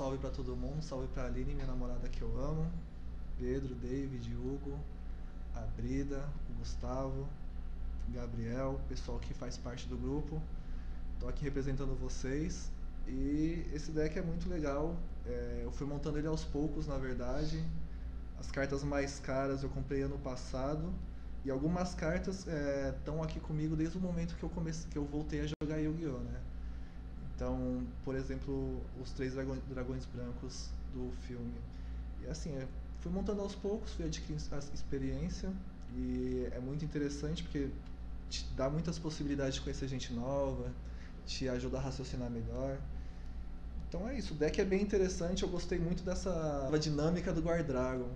salve pra todo mundo, salve pra Aline, minha namorada que eu amo, Pedro, David, Hugo, a Brida, o Gustavo, Gabriel, o pessoal que faz parte do grupo. Tô aqui representando vocês e esse deck é muito legal. Eu fui montando ele aos poucos, na verdade. As cartas mais caras eu comprei ano passado e algumas cartas estão aqui comigo desde o momento que eu voltei a jogar Yu-Gi-Oh, né? Então, por exemplo, os três dragões brancos do filme. E assim, fui montando aos poucos, fui adquirindo experiência e é muito interessante porque te dá muitas possibilidades de conhecer gente nova, te ajuda a raciocinar melhor. Então é isso, o deck é bem interessante, eu gostei muito dessa dinâmica do Guard Dragon.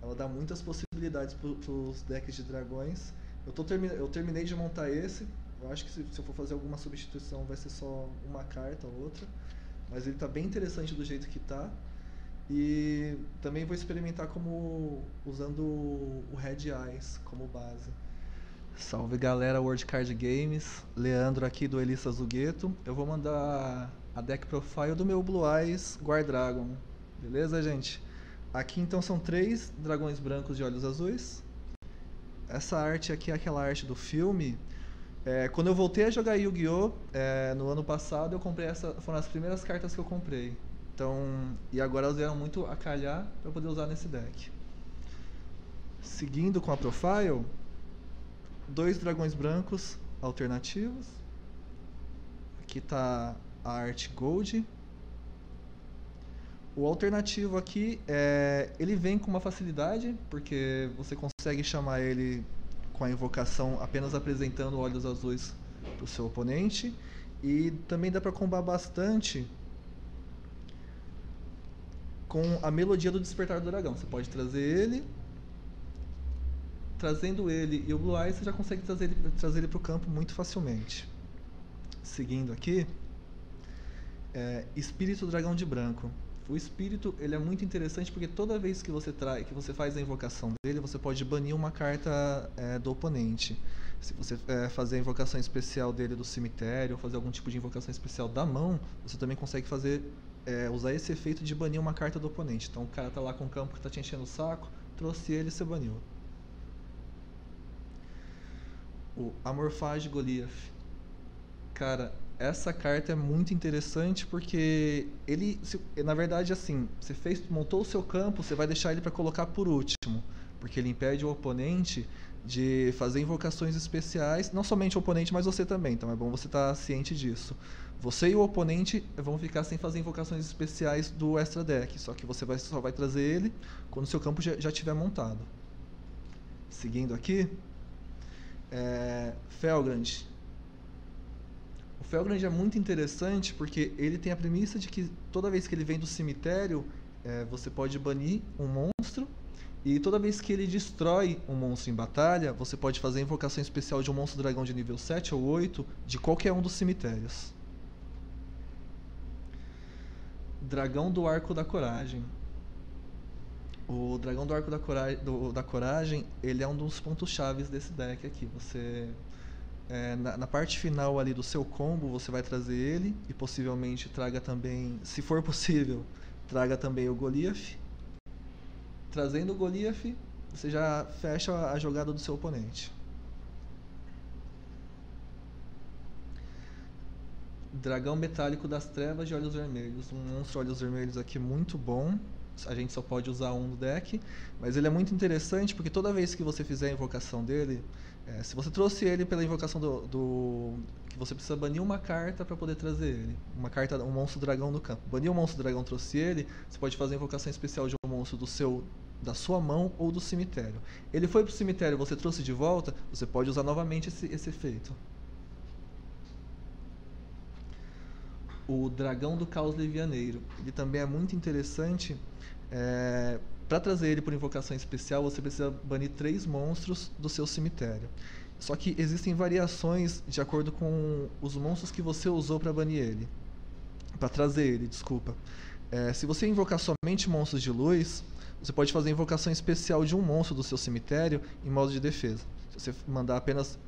Ela dá muitas possibilidades para os decks de dragões. Eu terminei de montar esse. Eu acho que se eu for fazer alguma substituição vai ser só uma carta ou outra. Mas ele está bem interessante do jeito que está. E também vou experimentar usando o Red Eyes como base. Salve galera, World Card Games. Leandro aqui do Elissa Zugueto. Eu vou mandar a deck profile do meu Blue Eyes Guard Dragon. Beleza, gente? Aqui então são 3 dragões brancos de olhos azuis. Essa arte aqui é aquela arte do filme. Quando eu voltei a jogar Yu-Gi-Oh! No ano passado, eu comprei foram as primeiras cartas que eu comprei. Então, e agora elas vieram muito a calhar para poder usar nesse deck. Seguindo com a profile, 2 dragões brancos alternativos. Aqui está a arte Gold. O alternativo aqui, ele vem com uma facilidade, porque você consegue chamar ele com a invocação apenas apresentando olhos azuis para o seu oponente. E também dá para combar bastante com a melodia do Despertar do Dragão. Você pode trazer ele, trazendo ele e o Blue Eyes, você já consegue trazer ele para o campo muito facilmente. Seguindo aqui, Espírito Dragão de Branco. O espírito ele é muito interessante porque toda vez que você faz a invocação dele, você pode banir uma carta do oponente. Se você fazer a invocação especial dele do cemitério ou fazer algum tipo de invocação especial da mão, você também consegue usar esse efeito de banir uma carta do oponente. Então o cara tá lá com o campo que tá te enchendo o saco, trouxe ele e você baniu. O Amorphage Goliath. Cara, essa carta é muito interessante porque na verdade, assim, você montou o seu campo, você vai deixar ele para colocar por último, porque ele impede o oponente de fazer invocações especiais, não somente o oponente, mas você também, então é bom você estar ciente disso. Você e o oponente vão ficar sem fazer invocações especiais do extra deck, só que você só vai trazer ele quando o seu campo já estiver montado. Seguindo aqui, Felgrand. O Felgrand é muito interessante porque ele tem a premissa de que toda vez que ele vem do cemitério, você pode banir um monstro, e toda vez que ele destrói um monstro em batalha, você pode fazer a invocação especial de um monstro dragão de nível 7 ou 8 de qualquer um dos cemitérios. Dragão do Arco da Coragem. O Dragão do Arco da Coragem, ele é um dos pontos chaves desse deck aqui. Você... na parte final ali do seu combo, você vai trazer ele e possivelmente traga também, se for possível, traga também o Goliath. Trazendo o Goliath, você já fecha a jogada do seu oponente. Dragão Metálico das Trevas de Olhos Vermelhos. Um monstro olhos vermelhos aqui muito bom. A gente só pode usar um no deck, mas ele é muito interessante porque toda vez que você fizer a invocação dele, se você trouxe ele pela invocação que você precisa banir uma carta para poder trazer ele, um monstro dragão no campo. Banir um monstro dragão, trouxe ele, você pode fazer a invocação especial de um monstro da sua mão ou do cemitério. Ele foi pro cemitério, você trouxe de volta, você pode usar novamente esse efeito. O Dragão do Caos Levianeiro. Ele também é muito interessante. Para trazer ele por invocação especial, você precisa banir 3 monstros do seu cemitério. Só que existem variações de acordo com os monstros que você usou para banir ele. Para trazer ele, desculpa. Se você invocar somente monstros de luz, você pode fazer a invocação especial de um monstro do seu cemitério em modo de defesa. Se você mandar apenas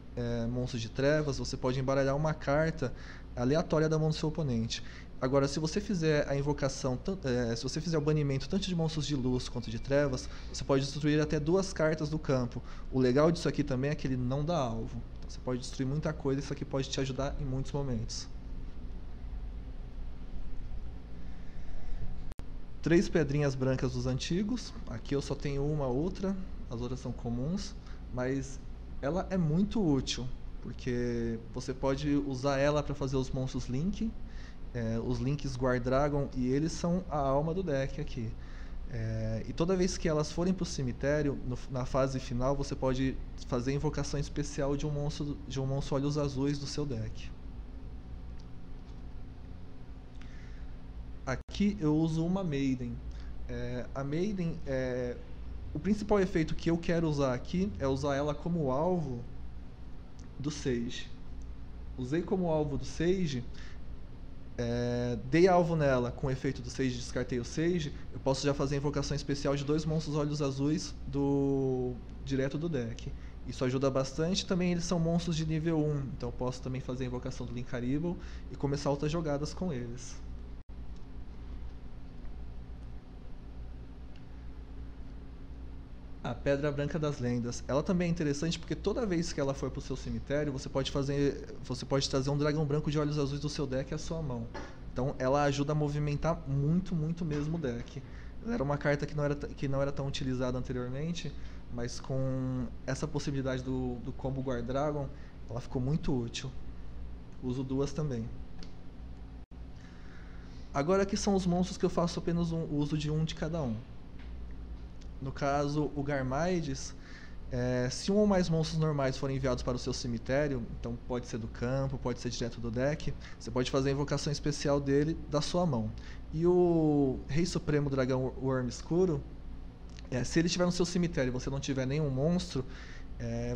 monstros de trevas, você pode embaralhar uma carta aleatória da mão do seu oponente. Agora, se você fizer a invocação, se você fizer o banimento tanto de monstros de luz quanto de trevas, você pode destruir até 2 cartas do campo. O legal disso aqui também é que ele não dá alvo. Então, você pode destruir muita coisa, isso aqui pode te ajudar em muitos momentos. 3 pedrinhas brancas dos antigos. Aqui eu só tenho uma outra, as outras são comuns, mas ela é muito útil, porque você pode usar ela para fazer os monstros Link. Os Links Guardragon, e eles são a alma do deck aqui. E toda vez que elas forem para o cemitério, na fase final, você pode fazer a invocação especial de um monstro Olhos Azuis do seu deck. Aqui eu uso uma Maiden. A Maiden, o principal efeito que eu quero usar aqui é usar ela como alvo do Sage. Usei como alvo do Sage, dei alvo nela com o efeito do Sage, descartei o Sage, eu posso já fazer a invocação especial de 2 monstros Olhos Azuis direto do deck. Isso ajuda bastante. Também eles são monstros de nível 1, então eu posso também fazer a invocação do Linkarible e começar outras jogadas com eles. A Pedra Branca das Lendas. Ela também é interessante porque toda vez que ela for para o seu cemitério, você pode trazer um dragão branco de olhos azuis do seu deck à sua mão. Então ela ajuda a movimentar muito, muito mesmo o deck. Ela era uma carta que não era tão utilizada anteriormente, mas com essa possibilidade do combo Guardragon, ela ficou muito útil. Uso 2 também. Agora aqui são os monstros que eu faço apenas o uso de um de cada um. No caso, o Garmaides, se um ou mais monstros normais forem enviados para o seu cemitério, então pode ser do campo, pode ser direto do deck, você pode fazer a invocação especial dele da sua mão. E o Rei Supremo Dragão Worm Escuro, se ele estiver no seu cemitério e você não tiver nenhum monstro,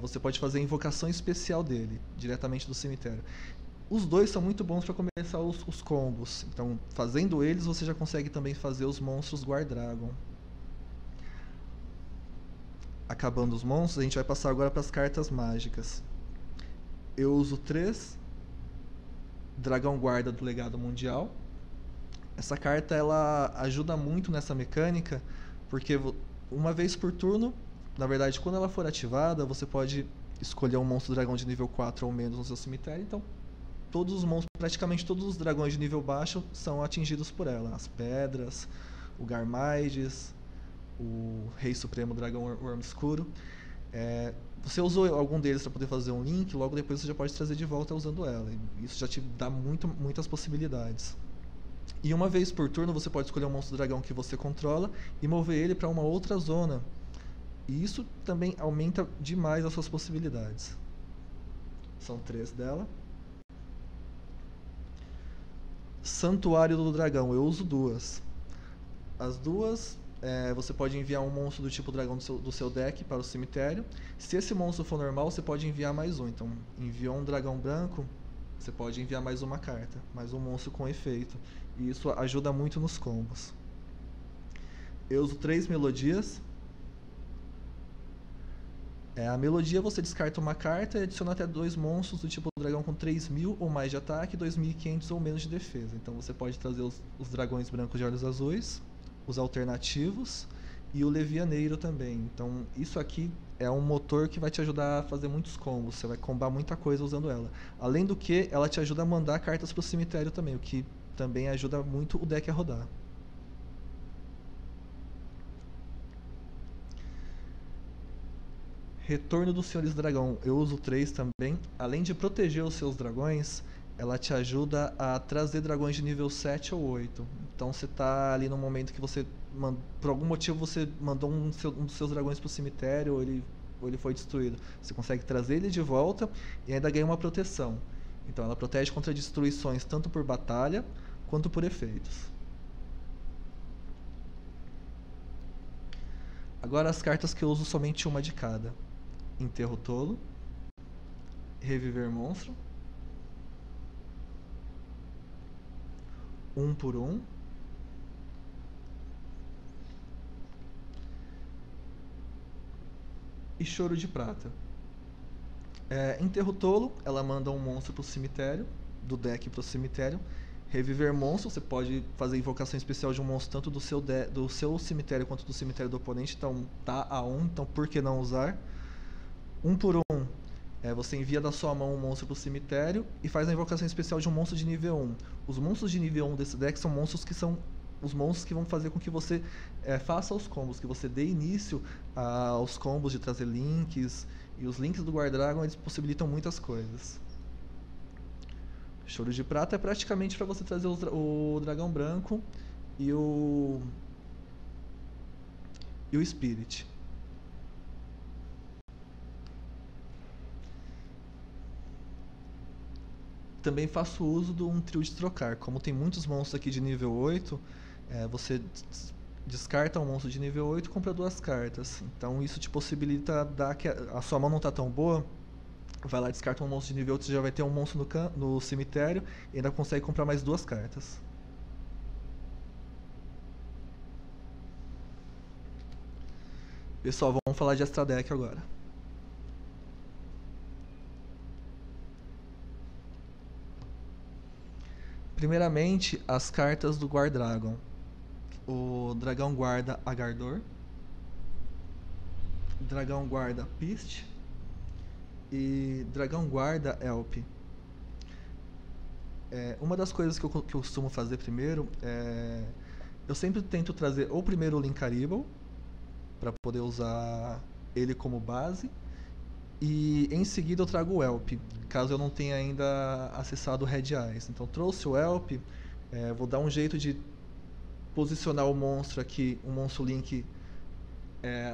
você pode fazer a invocação especial dele, diretamente do cemitério. Os dois são muito bons para começar os combos, então fazendo eles você já consegue também fazer os monstros Guardragon. Acabando os monstros, a gente vai passar agora para as cartas mágicas. Eu uso 3 Dragão Guarda do Legado Mundial. Essa carta ela ajuda muito nessa mecânica, porque uma vez por turno, na verdade, quando ela for ativada, você pode escolher um monstro dragão de nível 4 ou menos no seu cemitério. Então, praticamente todos os dragões de nível baixo são atingidos por ela. As pedras, o Garmaides, o Rei Supremo Dragão Worm Escuro. Você usou algum deles para poder fazer um link, logo depois você já pode trazer de volta usando ela. Isso já te dá muitas possibilidades. E uma vez por turno você pode escolher um monstro dragão que você controla e mover ele para uma outra zona. E isso também aumenta demais as suas possibilidades. São 3 dela. Santuário do Dragão, eu uso 2. As duas, você pode enviar um monstro do tipo dragão do seu deck para o cemitério. Se esse monstro for normal, você pode enviar mais um. Então, enviou um dragão branco, você pode enviar mais uma carta, mais um monstro com efeito. E isso ajuda muito nos combos. Eu uso 3 melodias. A melodia você descarta uma carta e adiciona até 2 monstros do tipo dragão com 3.000 ou mais de ataque e 2.500 ou menos de defesa. Então você pode trazer os dragões brancos de olhos azuis, os alternativos e o levianeiro também. Então isso aqui é um motor que vai te ajudar a fazer muitos combos. Você vai combar muita coisa usando ela. Além do que, ela te ajuda a mandar cartas para o cemitério também, o que também ajuda muito o deck a rodar. Retorno dos Senhores Dragão, eu uso 3 também. Além de proteger os seus dragões, ela te ajuda a trazer dragões de nível 7 ou 8. Então você está ali no momento que você, por algum motivo, você mandou um dos seus dragões para o cemitério ou ele foi destruído. Você consegue trazer ele de volta e ainda ganha uma proteção. Então ela protege contra destruições tanto por batalha quanto por efeitos. Agora as cartas que eu uso somente uma de cada. Enterro Tolo, Reviver Monstro, 1 por 1, e Choro de Prata. Enterro Tolo, ela manda um monstro pro cemitério, do deck pro cemitério, Reviver monstro, você pode fazer invocação especial de um monstro tanto do seu cemitério quanto do cemitério do oponente, então tá a 1, então por que não usar? 1 por 1, você envia da sua mão um monstro pro cemitério e faz a invocação especial de um monstro de nível 1. Os monstros de nível 1 desse deck são monstros que são os monstros que vão fazer com que você faça os combos, que você dê início aos combos de trazer links, e os links do Guardragon eles possibilitam muitas coisas. Choro de Prata é praticamente para você trazer o dragão branco e o Spirit. Também faço uso de um trio de trocar. Como tem muitos monstros aqui de nível 8, você descarta um monstro de nível 8 e compra 2 cartas. Então isso te possibilita dar que a sua mão não está tão boa, vai lá, descarta um monstro de nível 8, você já vai ter um monstro no cemitério e ainda consegue comprar mais 2 cartas. Pessoal, vamos falar de Extra Deck agora. Primeiramente, as cartas do Guardragon. O Dragão Guarda Agardor, Dragão Guarda Pist e Dragão Guarda Elp. Uma das coisas que eu costumo fazer primeiro eu sempre tento trazer ou primeiro o Linkarible para poder usar ele como base, e em seguida eu trago o Elp, caso eu não tenha ainda acessado o Red Eyes. Então trouxe o Elp, vou dar um jeito de posicionar o monstro aqui, um monstro Link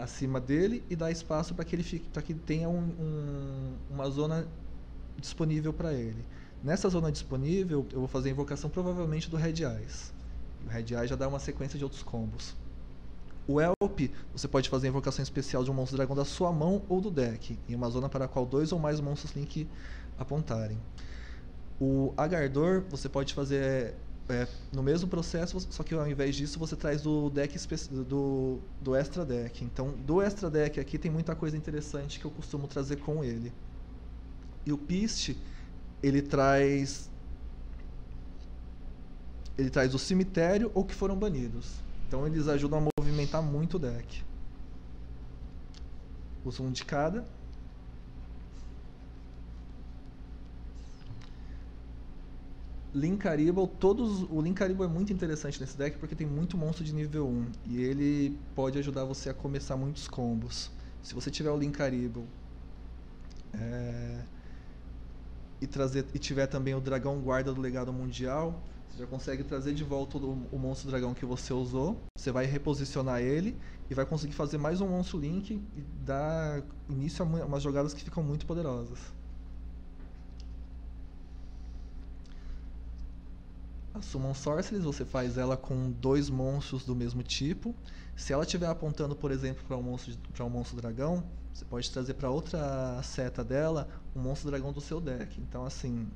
acima dele, e dar espaço para que ele tenha uma zona disponível para ele. Nessa zona disponível eu vou fazer a invocação provavelmente do Red Eyes. O Red Eyes já dá uma sequência de outros combos. O Elp, você pode fazer a invocação especial de um monstro dragão da sua mão ou do deck, em uma zona para a qual 2 ou mais monstros Link apontarem. O Agardor, você pode fazer no mesmo processo, só que ao invés disso você traz do deck do Extra Deck. Então, do Extra Deck aqui tem muita coisa interessante que eu costumo trazer com ele. E o Pist, ele traz o cemitério ou que foram banidos. Então eles ajudam a movimentar muito o deck. Uso um de cada. Linkarible, o Linkarible é muito interessante nesse deck porque tem muito monstro de nível 1 e ele pode ajudar você a começar muitos combos. Se você tiver o Linkarible e tiver também o Dragão Guarda do Legado Mundial, você já consegue trazer de volta o monstro dragão que você usou, você vai reposicionar ele e vai conseguir fazer mais um monstro Link e dar início a umas jogadas que ficam muito poderosas. A Summon Sorceress, você faz ela com 2 monstros do mesmo tipo. Se ela estiver apontando, por exemplo, para um monstro dragão, você pode trazer para outra seta dela um monstro dragão do seu deck. Então, assim,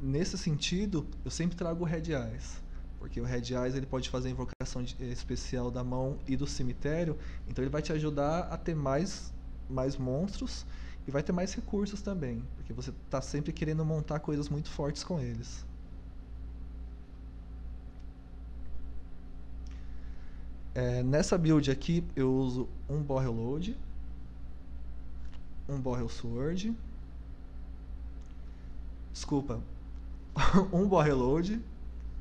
nesse sentido, eu sempre trago o Red Eyes, porque o Red Eyes ele pode fazer a invocação especial da mão e do cemitério, então ele vai te ajudar a ter mais monstros e vai ter mais recursos também, porque você está sempre querendo montar coisas muito fortes com eles. Nessa build aqui eu uso um Borrel Load, um Borrel Sword, um Borrel Load,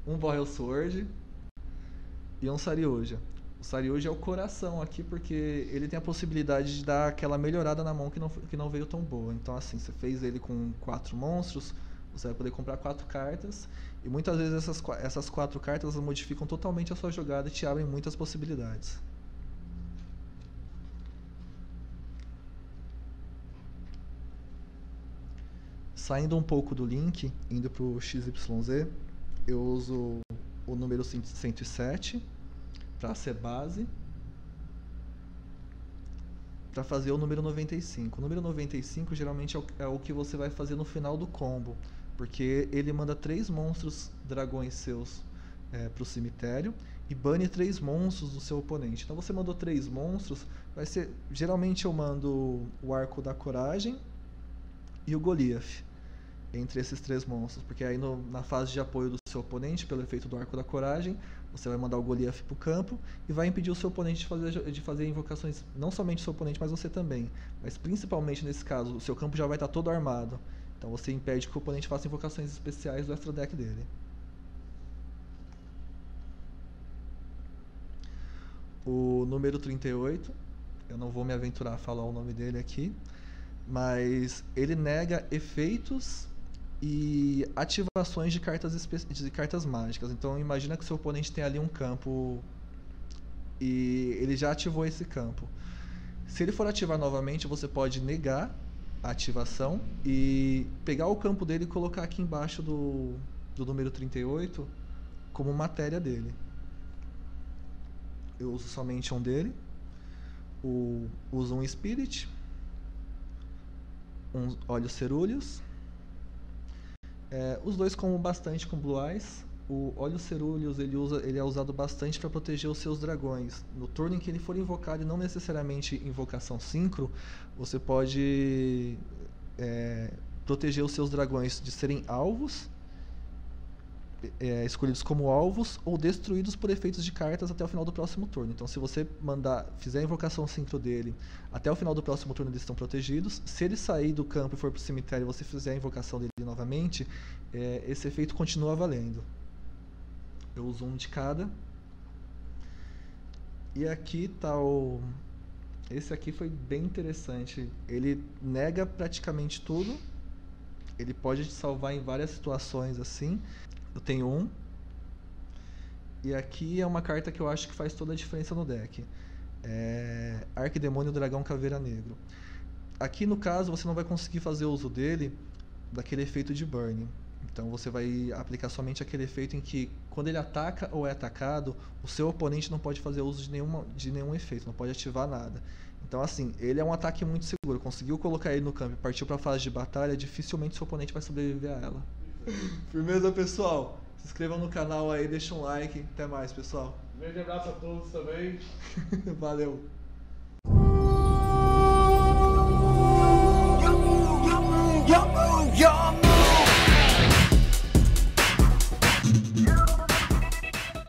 um Borrel Sword e um Saryuja. O Saryuja é o coração aqui porque ele tem a possibilidade de dar aquela melhorada na mão que não veio tão boa. Então assim, você fez ele com 4 monstros, você vai poder comprar 4 cartas e muitas vezes essas 4 cartas elas modificam totalmente a sua jogada e te abrem muitas possibilidades. Saindo um pouco do Link, indo para o XYZ, eu uso o número 107 para ser base, para fazer o número 95. O número 95 geralmente é o que você vai fazer no final do combo, porque ele manda 3 monstros dragões seus para o cemitério e bane 3 monstros do seu oponente. Então você mandou 3 monstros, vai ser, geralmente eu mando o Arco da Coragem e o Goliath. entre esses 3 monstros, porque aí na fase de apoio do seu oponente, pelo efeito do Arco da Coragem, você vai mandar o Goliath pro campo e vai impedir o seu oponente de fazer invocações, não somente o seu oponente, mas você também. Mas principalmente nesse caso, o seu campo já vai estar todo armado, então você impede que o oponente faça invocações especiais do extra deck dele. O número 38, eu não vou me aventurar a falar o nome dele aqui, mas ele nega efeitos e ativações de cartas mágicas. Então imagina que o seu oponente tem ali um campo e ele já ativou esse campo. Se ele for ativar novamente, você pode negar a ativação e pegar o campo dele e colocar aqui embaixo do número 38 como matéria dele. Eu uso somente um dele. Uso um Spirit, uns Olhos Cerúleos. Os dois comam bastante com Blue Eyes. O Olhos Cerúleos ele é usado bastante para proteger os seus dragões. No turno em que ele for invocado, e não necessariamente invocação síncro, você pode proteger os seus dragões de serem alvos, escolhidos como alvos, ou destruídos por efeitos de cartas até o final do próximo turno. Então, se você fizer a invocação síncro dele, até o final do próximo turno eles estão protegidos. Se ele sair do campo e for para o cemitério e você fizer a invocação dele novamente, esse efeito continua valendo. Eu uso um de cada. E aqui está esse aqui foi bem interessante. Ele nega praticamente tudo. Ele pode te salvar em várias situações assim. Eu tenho um. E aqui é uma carta que eu acho que faz toda a diferença no deck. Arquidemônio Dragão Caveira Negro. Aqui no caso você não vai conseguir fazer uso dele daquele efeito de burn. Então você vai aplicar somente aquele efeito em que quando ele ataca ou é atacado, o seu oponente não pode fazer uso de nenhum efeito, não pode ativar nada. Então assim, ele é um ataque muito seguro. Conseguiu colocar ele no campo e partiu para a fase de batalha, dificilmente seu oponente vai sobreviver a ela. Firmeza, pessoal? Se inscrevam no canal aí, deixa um like. Até mais, pessoal. Um grande abraço a todos também. Valeu.